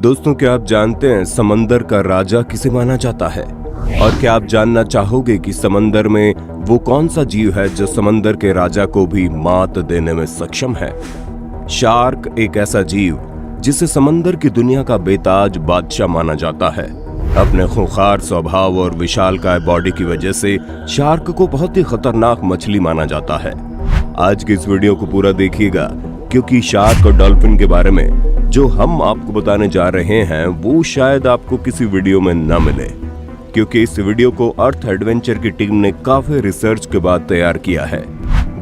दोस्तों, क्या आप जानते हैं समंदर का राजा किसे माना जाता है? और क्या आप जानना चाहोगे कि समंदर में वो कौन सा जीव है जो समंदर के राजा को भी मात देने में सक्षम है? शार्क एक ऐसा जीव जिसे समंदर की दुनिया का बेताज बादशाह माना जाता है। अपने खूंखार स्वभाव और विशालकाय बॉडी की वजह से शार्क को बहुत ही खतरनाक मछली माना जाता है। आज की इस वीडियो को पूरा देखिएगा, क्योंकि शार्क और डॉल्फिन के बारे में जो हम आपको बताने जा रहे हैं वो शायद आपको किसी वीडियो में न मिले, क्योंकि इस वीडियो को अर्थ एडवेंचर की टीम ने काफी रिसर्च के बाद तैयार किया है।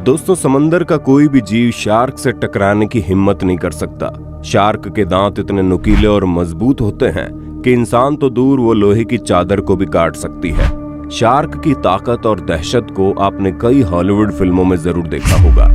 दोस्तों, समंदर का कोई भी जीव शार्क से टकराने की हिम्मत नहीं कर सकता। शार्क के दांत इतने नुकीले और मजबूत होते हैं कि इंसान तो दूर, वो लोहे की चादर को भी काट सकती है। शार्क की ताकत और दहशत को आपने कई हॉलीवुड फिल्मों में जरूर देखा होगा।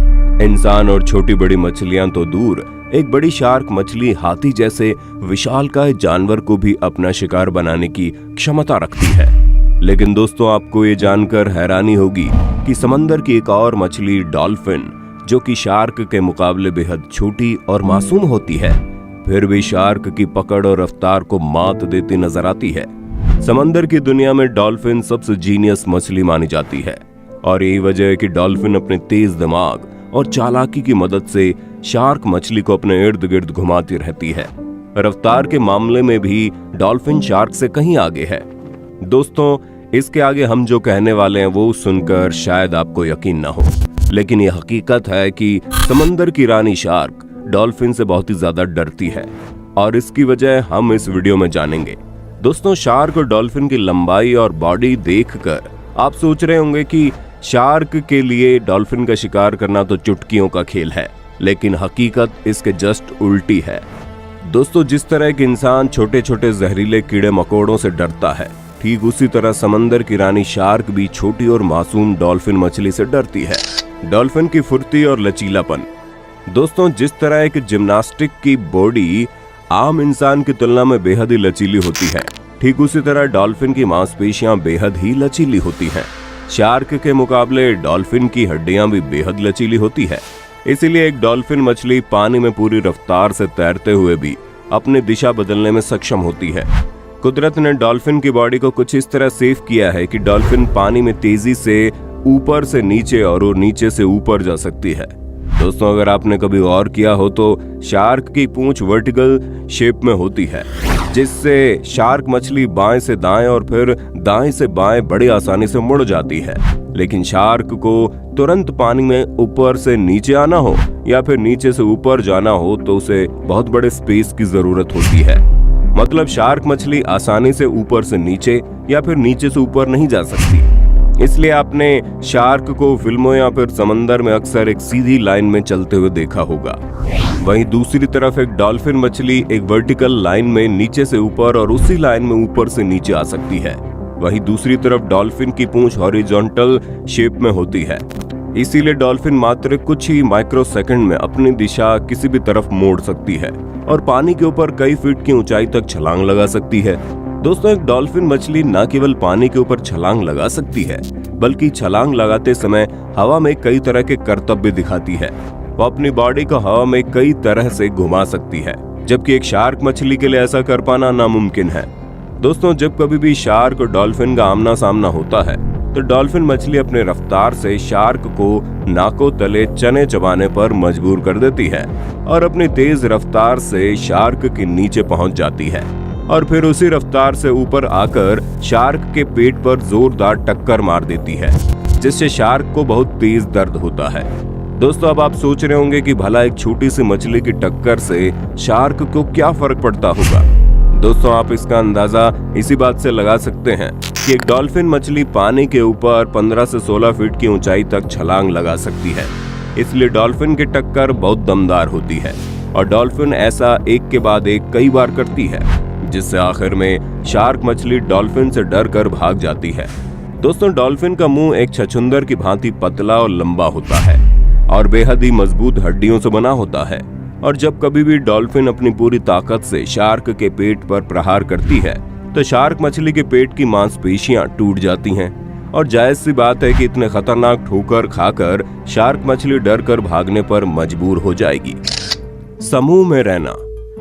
इंसान और छोटी बड़ी मछलियां तो दूर, एक बड़ी शार्क मछली हाथी जैसे विशालकाय जानवर को भी अपना शिकार बनाने की क्षमता रखती है। लेकिन दोस्तों, आपको ये जानकर हैरानी होगी कि समंदर की एक और मछली डॉल्फिन, जो कि शार्क के मुकाबले बेहद छोटी और मासूम होती है, फिर भी शार्क की पकड़ और रफ्तार को मात देती नजर आती है। समंदर की दुनिया में डॉल्फिन सबसे जीनियस मछली मानी जाती है, और यही वजह है कि डॉल्फिन अपने तेज दिमाग और चालाकी की मदद से शार्क मछली को अपने इर्द गिर्द घुमाती रहती है। रफ्तार के मामले में भी डॉल्फिन शार्क से कहीं आगे है। दोस्तों, इसके आगे हम जो कहने वाले हैं वो सुनकर शायद आपको यकीन ना हो, लेकिन यह हकीकत है कि समंदर की रानी शार्क डॉल्फिन से बहुत ही ज्यादा डरती है, और इसकी वजह हम इस वीडियो में जानेंगे। दोस्तों, शार्क और डॉल्फिन की लंबाई और बॉडी देखकर आप सोच रहे होंगे कि शार्क के लिए डॉल्फिन का शिकार करना तो चुटकियों का खेल है, लेकिन हकीकत इसके जस्ट उल्टी है। दोस्तों, जिस तरह के इंसान छोटे छोटे जहरीले कीड़े मकोड़ों से डरता है, ठीक उसी तरह समंदर की रानी शार्क भी छोटी और मासूम डॉल्फिन मछली से डरती है। डॉल्फिन की फुर्ती और लचीलापन। दोस्तों, जिस तरह एक जिम्नास्टिक की बॉडी आम इंसान की तुलना में बेहद ही लचीली होती है, ठीक उसी तरह डॉल्फिन की मांसपेशियां बेहद ही लचीली होती हैं। शार्क के मुकाबले डॉल्फिन की हड्डियां भी बेहद लचीली होती है। इसीलिए एक डॉल्फिन मछली पानी में पूरी रफ्तार से तैरते हुए भी अपनी दिशा बदलने में सक्षम होती है। कुदरत ने डॉल्फिन की बॉडी को कुछ इस तरह सेव किया है कि डॉल्फिन पानी में तेजी से ऊपर से नीचे और नीचे से ऊपर जा सकती है। दोस्तों, अगर आपने कभी गौर किया हो तो शार्क की पूंछ वर्टिकल शेप में होती है, जिससे शार्क मछली बाएं से दाएं और फिर दाएं से बाएं बड़ी आसानी से मुड़ जाती है। लेकिन शार्क को तुरंत पानी में ऊपर से नीचे आना हो या फिर नीचे से ऊपर जाना हो तो उसे बहुत बड़े स्पेस की जरूरत होती है। मतलब शार्क मछली आसानी से ऊपर से नीचे या फिर नीचे से ऊपर नहीं जा सकती। इसलिए आपने शार्क को फिल्मों या फिर समंदर में अक्सर एक सीधी लाइन में चलते हुए देखा होगा। वहीं दूसरी तरफ एक डॉल्फिन मछली एक वर्टिकल लाइन में नीचे से ऊपर और उसी लाइन में ऊपर से नीचे आ सकती है। वहीं दूसरी तरफ डॉल्फिन की पूंछ हॉरिजॉन्टल शेप में होती है। इसीलिए डॉल्फिन मात्र कुछ ही माइक्रोसेकंड में अपनी दिशा किसी भी तरफ मोड़ सकती है और पानी के ऊपर कई फीट की ऊंचाई तक छलांग लगा सकती है। दोस्तों, एक डॉल्फिन मछली न केवल पानी के ऊपर छलांग लगा सकती है, बल्कि छलांग लगाते समय हवा में कई तरह के करतब भी दिखाती है। वो अपनी बॉडी को हवा में कई तरह से घुमा सकती है, जबकि एक शार्क मछली के लिए ऐसा कर पाना नामुमकिन है। दोस्तों, जब कभी भी शार्क और डॉल्फिन का आमना सामना होता है तो डॉल्फिन मछली अपने रफ्तार से शार्क को नाकों तले चने चबाने पर मजबूर कर देती है और अपनी तेज रफ्तार से शार्क के नीचे पहुंच जाती है, और फिर उसी रफ्तार से ऊपर आकर शार्क के पेट पर जोरदार टक्कर मार देती है, जिससे शार्क को बहुत तेज दर्द होता है। दोस्तों, अब आप सोच रहे होंगे कि भला एक छोटी सी मछली की टक्कर से शार्क को क्या फर्क पड़ता होगा। दोस्तों, आप इसका अंदाजा इसी बात से लगा सकते हैं कि एक डॉल्फिन मछली पानी के ऊपर 15 से 16 फीट की ऊंचाई तक छलांग लगा सकती है। इसलिए डॉल्फिन की टक्कर बहुत दमदार होती है, और डॉल्फिन ऐसा एक के बाद एक कई बार करती है, जिससे आखिर में शार्क मछली डॉल्फिन से डर कर भाग जाती है। दोस्तों, डॉल्फिन का मुंह एक छछूंदर की भांति पतला और लंबा होता है और बेहद ही मजबूत हड्डियों से बना होता है, और जब कभी भी डॉल्फिन अपनी पूरी ताकत से शार्क के पेट पर प्रहार करती है तो शार्क मछली के पेट की मांसपेशियां टूट जाती हैं, और जायज सी बात है कि इतने खतरनाक ठोकर खाकर शार्क मछली डर कर भागने पर मजबूर हो जाएगी। समूह में रहना।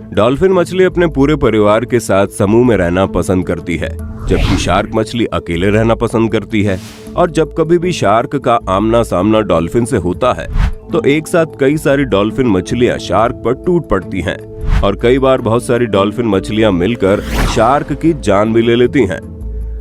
डॉल्फिन मछली अपने पूरे परिवार के साथ समूह में रहना पसंद करती है, जबकि शार्क मछली अकेले रहना पसंद करती है। और जब कभी भी शार्क का आमना सामना डॉल्फिन से होता है तो एक साथ कई सारी डॉल्फिन मछलियां शार्क पर टूट पड़ती हैं और कई बार बहुत सारी डॉल्फिन मछलियां मिलकर शार्क की जान भी ले लेती हैं।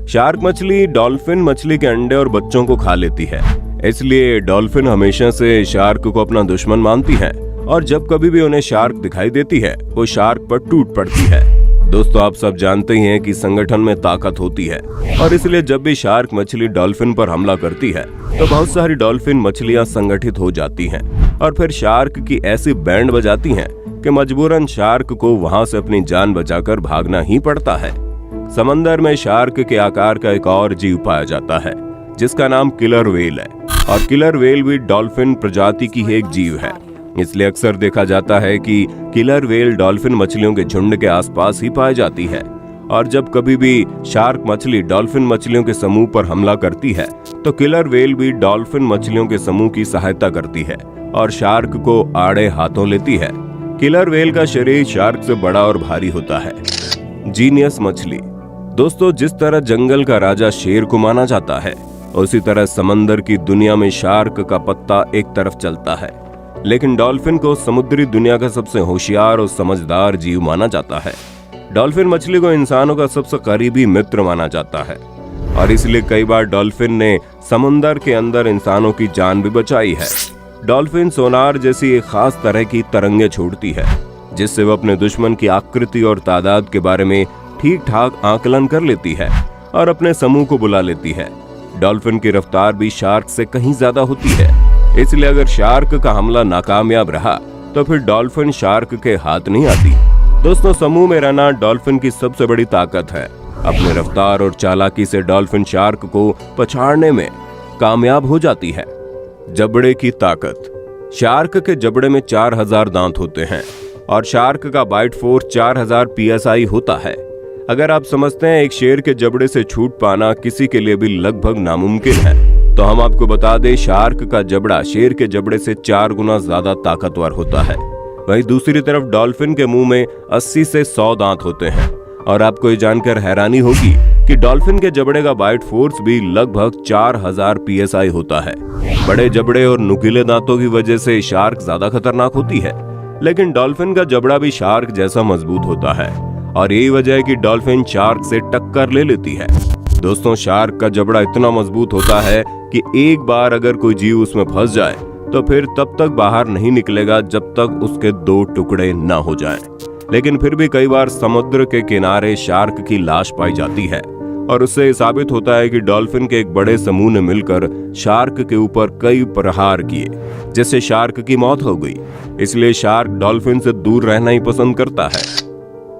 शार्क मछली डॉल्फिन मछली के अंडे और बच्चों को खा लेती है, इसलिए डॉल्फिन हमेशा से शार्क को अपना दुश्मन मानती है और जब कभी भी उन्हें शार्क दिखाई देती है वो शार्क पर टूट पड़ती है। दोस्तों, आप सब जानते ही हैं कि संगठन में ताकत होती है और इसलिए जब भी शार्क मछली डॉल्फिन पर हमला करती है तो बहुत सारी डॉल्फिन मछलियां संगठित हो जाती हैं और फिर शार्क की ऐसी बैंड बजाती हैं कि मजबूरन शार्क को वहां से अपनी जान बचाकर भागना ही पड़ता है। समंदर में शार्क के आकार का एक और जीव पाया जाता है जिसका नाम किलर व्हेल है और किलर व्हेल भी डॉल्फिन प्रजाति की एक जीव है। इसलिए अक्सर देखा जाता है कि किलर व्हेल डॉल्फिन मछलियों के झुंड के आसपास ही पाई जाती है और जब कभी भी शार्क मछली डॉल्फिन मछलियों के समूह पर हमला करती है तो किलर व्हेल भी डॉल्फिन मछलियों के समूह की सहायता करती है और शार्क को आड़े हाथों लेती है। किलर व्हेल का शरीर शार्क से बड़ा और भारी होता है। जीनियस मछली। दोस्तों, जिस तरह जंगल का राजा शेर को माना जाता है उसी तरह समंदर की दुनिया में शार्क का पत्ता एक तरफ चलता है, लेकिन डॉल्फिन को समुद्री दुनिया का सबसे होशियार और समझदार जीव माना जाता है। डॉल्फिन मछली को इंसानों का सबसे करीबी मित्र माना जाता है और इसलिए कई बार डॉल्फिन ने समुद्र के अंदर इंसानों की जान भी बचाई है। डॉल्फिन सोनार जैसी एक खास तरह की तरंगे छोड़ती है जिससे वो अपने दुश्मन की आकृति और तादाद के बारे में ठीक ठाक आकलन कर लेती है और अपने समूह को बुला लेती है। डॉल्फिन की रफ्तार भी शार्क से कहीं ज्यादा होती है, इसलिए अगर शार्क का हमला नाकामयाब रहा तो फिर डॉल्फिन शार्क के हाथ नहीं आती। दोस्तों, समूह में रहना डॉल्फिन की सबसे बड़ी ताकत है। अपने रफ्तार और चालाकी से डॉल्फिन शार्क को पछाड़ने में कामयाब हो जाती है। जबड़े की ताकत। शार्क के जबड़े में 4000 दांत होते हैं और शार्क का बाइट फोर्स 4000 PSI होता है। अगर आप समझते हैं एक शेर के जबड़े से छूट पाना किसी के लिए भी लगभग नामुमकिन है, तो हम आपको बता दें शार्क का जबड़ा शेर के जबड़े से 4 गुना ज्यादा ताकतवर होता है। वहीं दूसरी तरफ डॉल्फिन के मुंह में 80 से 100 दांत होते हैं और आपको ये जानकर हैरानी होगी कि डॉल्फिन के जबड़े का बाइट फोर्स भी लगभग 4000 PSI होता है। बड़े जबड़े और नुकीले दांतों की वजह से शार्क ज्यादा खतरनाक होती है, लेकिन डॉल्फिन का जबड़ा भी शार्क जैसा मजबूत होता है और यही वजह है कि डॉल्फिन शार्क से टक्कर ले लेती है। दोस्तों, शार्क का जबड़ा इतना मजबूत होता है कि एक बार अगर कोई जीव उसमें फंस जाए तो फिर तब तक बाहर नहीं निकलेगा जब तक उसके 2 टुकड़े न हो जाएं। लेकिन फिर भी कई बार समुद्र के किनारे शार्क की लाश पाई जाती है और उससे साबित होता है कि डॉल्फिन के एक बड़े समूह ने मिलकर शार्क के ऊपर कई प्रहार किए, जिससे शार्क की मौत हो गई। इसलिए शार्क डॉल्फिन से दूर रहना ही पसंद करता है।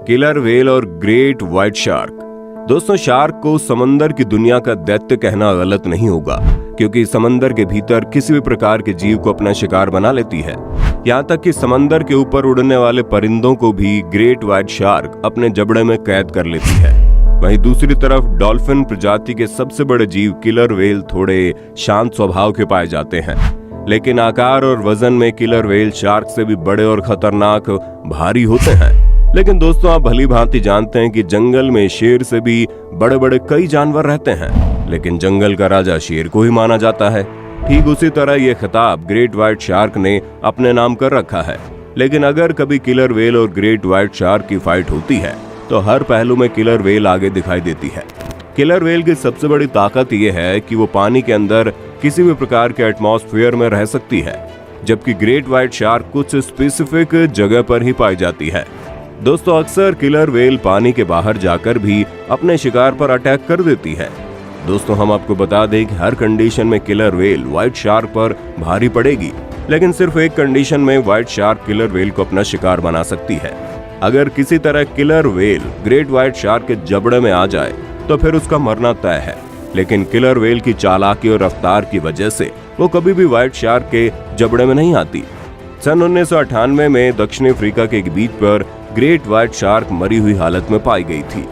किलर व्हेल और ग्रेट व्हाइट शार्क। दोस्तों, शार्क को समंदर की दुनिया का दैत्य कहना गलत नहीं होगा, क्योंकि समंदर के भीतर किसी भी प्रकार के जीव को अपना शिकार बना लेती है। यहाँ तक कि समंदर के ऊपर उड़ने वाले परिंदों को भी ग्रेट व्हाइट शार्क अपने जबड़े में कैद कर लेती है। वहीं दूसरी तरफ डॉल्फिन प्रजाति के सबसे बड़े जीव किलर व्हेल थोड़े शांत स्वभाव के पाए जाते हैं, लेकिन आकार और वजन में किलर व्हेल शार्क से भी बड़े और खतरनाक भारी होते हैं। लेकिन दोस्तों, आप भली भांति जानते हैं कि जंगल में शेर से भी बड़े बड़े कई जानवर रहते हैं, लेकिन जंगल का राजा शेर को ही माना जाता है। ठीक उसी तरह ये खिताब ग्रेट व्हाइट शार्क ने अपने नाम कर रखा है। लेकिन अगर कभी किलर व्हेल और ग्रेट व्हाइट शार्क की फाइट होती है तो हर पहलू में किलर व्हेल आगे दिखाई देती है। किलर व्हेल की सबसे बड़ी ताकत यह है कि वो पानी के अंदर किसी भी प्रकार के एटमॉस्फेयर में रह सकती है, जबकि ग्रेट व्हाइट शार्क कुछ स्पेसिफिक जगह पर ही पाई जाती है। दोस्तों, अक्सर किलर व्हेल पानी के बाहर जाकर भी अपने शिकार पर अटैक कर देती है। दोस्तों, हम आपको बता दें कि हर कंडीशन में किलर व्हेल व्हाइट शार्क पर भारी पड़ेगी, लेकिन सिर्फ एक कंडीशन में व्हाइट शार्क किलर व्हेल को अपना शिकार बना सकती है। अगर किसी तरह killer whale great white shark के जबड़े में आ जाए तो फिर उसका मरना तय है। लेकिन किलर व्हेल की चालाकी और रफ्तार की वजह से वो कभी भी व्हाइट शार्क के जबड़े में नहीं आती। सन 1998 में दक्षिण अफ्रीका के एक बीच पर ग्रेट व्हाइट शार्क मरी हुई हालत में पाई गई थी।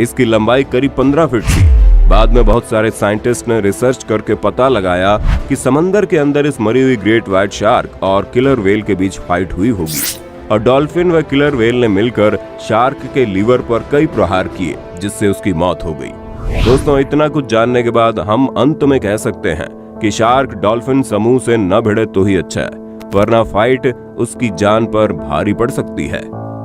इसकी लंबाई करीब 15 फीट थी। बाद में बहुत सारे साइंटिस्ट ने रिसर्च करके पता लगाया कि समंदर के अंदर इस मरी हुई ग्रेट व्हाइट शार्क और किलर व्हेल के बीच फाइट हुई होगी। और डॉल्फिन व किलर व्हेल ने मिलकर शार्क के लीवर पर कई प्रहार किए, जिससे उसकी मौत हो गई। दोस्तों, इतना कुछ जानने के बाद हम अंत में कह सकते हैं कि शार्क डॉल्फिन समूह से न भिड़े तो ही अच्छा है, वरना फाइट उसकी जान पर भारी पड़ सकती है।